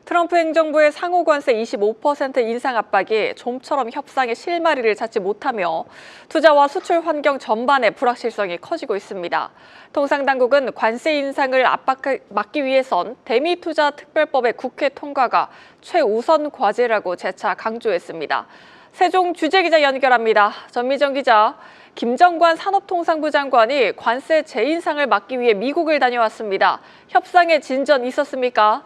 트럼프 행정부의 상호 관세 25% 인상 압박이 좀처럼 협상의 실마리를 찾지 못하며 투자와 수출 환경 전반의 불확실성이 커지고 있습니다. 통상당국은 관세 인상을 막기 위해선 대미투자 특별법의 국회 통과가 최우선 과제라고 재차 강조했습니다. 세종 취재기자 연결합니다. 전미정 기자, 김정관 산업통상부 장관이 관세 재인상을 막기 위해 미국을 다녀왔습니다. 협상에 진전 있었습니까?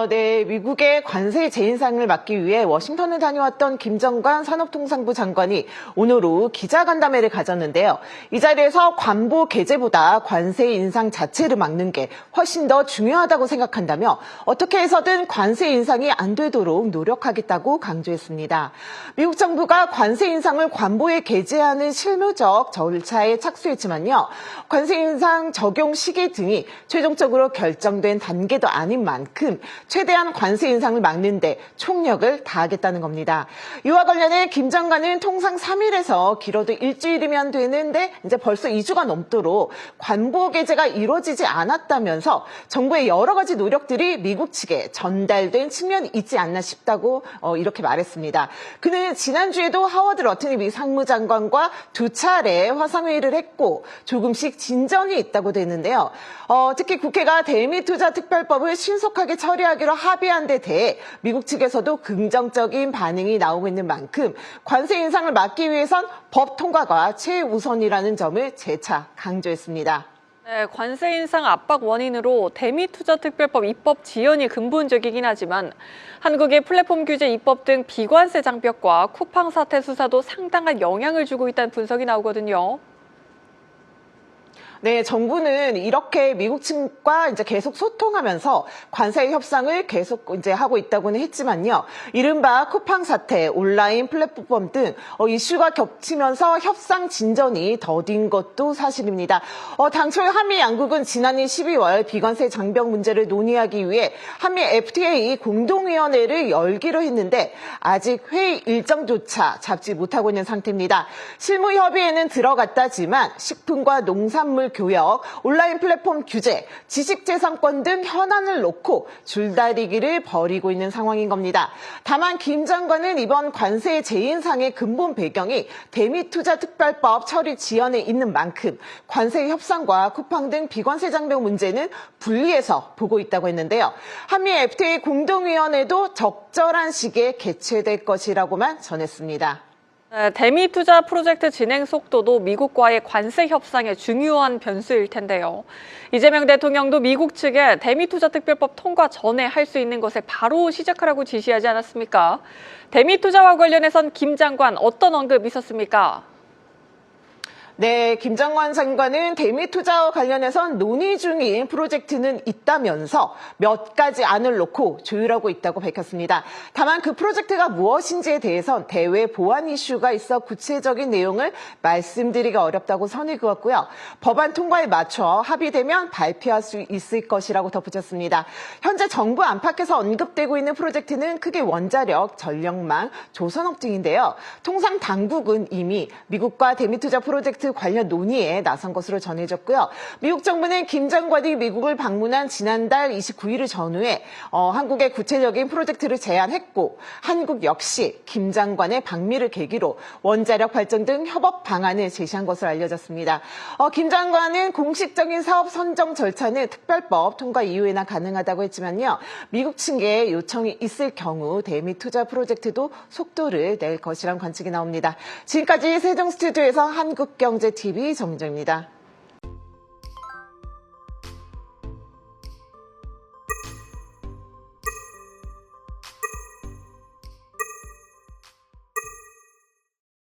네, 미국의 관세 재인상을 막기 위해 워싱턴을 다녀왔던 김정관 산업통상부 장관이 오늘 오후 기자간담회를 가졌는데요. 이 자리에서 관보 개제보다 관세 인상 자체를 막는 게 훨씬 더 중요하다고 생각한다며 어떻게 해서든 관세 인상이 안 되도록 노력하겠다고 강조했습니다. 미국 정부가 관세 인상을 관보에 개제하는 실무적 절차에 착수했지만요. 관세 인상 적용 시기 등이 최종적으로 결정된 단계도 아닌 만큼 최대한 관세 인상을 막는 데 총력을 다하겠다는 겁니다. 이와 관련해 김 장관은 통상 3일에서 길어도 일주일이면 되는데 이제 벌써 2주가 넘도록 관보 개제가 이루어지지 않았다면서 정부의 여러 가지 노력들이 미국 측에 전달된 측면이 있지 않나 싶다고 이렇게 말했습니다. 그는 지난주에도 하워드 러트니 미 상무장관과 2차례 화상회의를 했고 조금씩 진전이 있다고 되는데요. 특히 국회가 대미투자 특별법을 신속하게 처리하기로 합의한 데 대해 미국 측에서도 긍정적인 반응이 나오고 있는 만큼 관세 인상을 막기 위해선 법 통과가 최우선이라는 점을 재차 강조했습니다. 네, 관세 인상 압박 원인으로 대미투자특별법 입법 지연이 근본적이긴 하지만 한국의 플랫폼 규제 입법 등 비관세 장벽과 쿠팡 사태 수사도 상당한 영향을 주고 있다는 분석이 나오거든요. 네, 정부는 이렇게 미국 측과 이제 계속 소통하면서 관세 협상을 계속 이제 하고 있다고는 했지만요. 이른바 쿠팡 사태, 온라인 플랫폼 등 이슈가 겹치면서 협상 진전이 더딘 것도 사실입니다. 당초 한미 양국은 지난해 12월 비관세 장벽 문제를 논의하기 위해 한미 FTA 공동위원회를 열기로 했는데 아직 회의 일정조차 잡지 못하고 있는 상태입니다. 실무 협의에는 들어갔다지만 식품과 농산물 교역, 온라인 플랫폼 규제, 지식재산권 등 현안을 놓고 줄다리기를 벌이고 있는 상황인 겁니다. 다만 김 장관은 이번 관세 재인상의 근본 배경이 대미투자특별법 처리 지연에 있는 만큼 관세 협상과 쿠팡 등 비관세 장벽 문제는 분리해서 보고 있다고 했는데요. 한미 FTA 공동위원회도 적절한 시기에 개최될 것이라고만 전했습니다. 네, 대미투자 프로젝트 진행 속도도 미국과의 관세 협상의 중요한 변수일 텐데요. 이재명 대통령도 미국 측에 대미투자특별법 통과 전에 할 수 있는 것을 바로 시작하라고 지시하지 않았습니까? 대미투자와 관련해선 김 장관 어떤 언급이 있었습니까? 네, 김 장관은 대미투자와 관련해선 논의 중인 프로젝트는 있다면서 몇 가지 안을 놓고 조율하고 있다고 밝혔습니다. 다만 그 프로젝트가 무엇인지에 대해선 대외 보안 이슈가 있어 구체적인 내용을 말씀드리기가 어렵다고 선을 그었고요. 법안 통과에 맞춰 합의되면 발표할 수 있을 것이라고 덧붙였습니다. 현재 정부 안팎에서 언급되고 있는 프로젝트는 크게 원자력, 전력망, 조선업 등인데요. 통상 당국은 이미 미국과 대미투자 프로젝트 관련 논의에 나선 것으로 전해졌고요. 미국 정부는 김 장관이 미국을 방문한 지난달 29일을 전후해 한국의 구체적인 프로젝트를 제안했고 한국 역시 김 장관의 방미를 계기로 원자력 발전 등 협업 방안을 제시한 것으로 알려졌습니다. 김 장관은 공식적인 사업 선정 절차는 특별법 통과 이후에나 가능하다고 했지만요. 미국 측의 요청이 있을 경우 대미투자 프로젝트도 속도를 낼 것이란 관측이 나옵니다. 지금까지 세종 스튜디오에서 한국경제TV 정정입니다.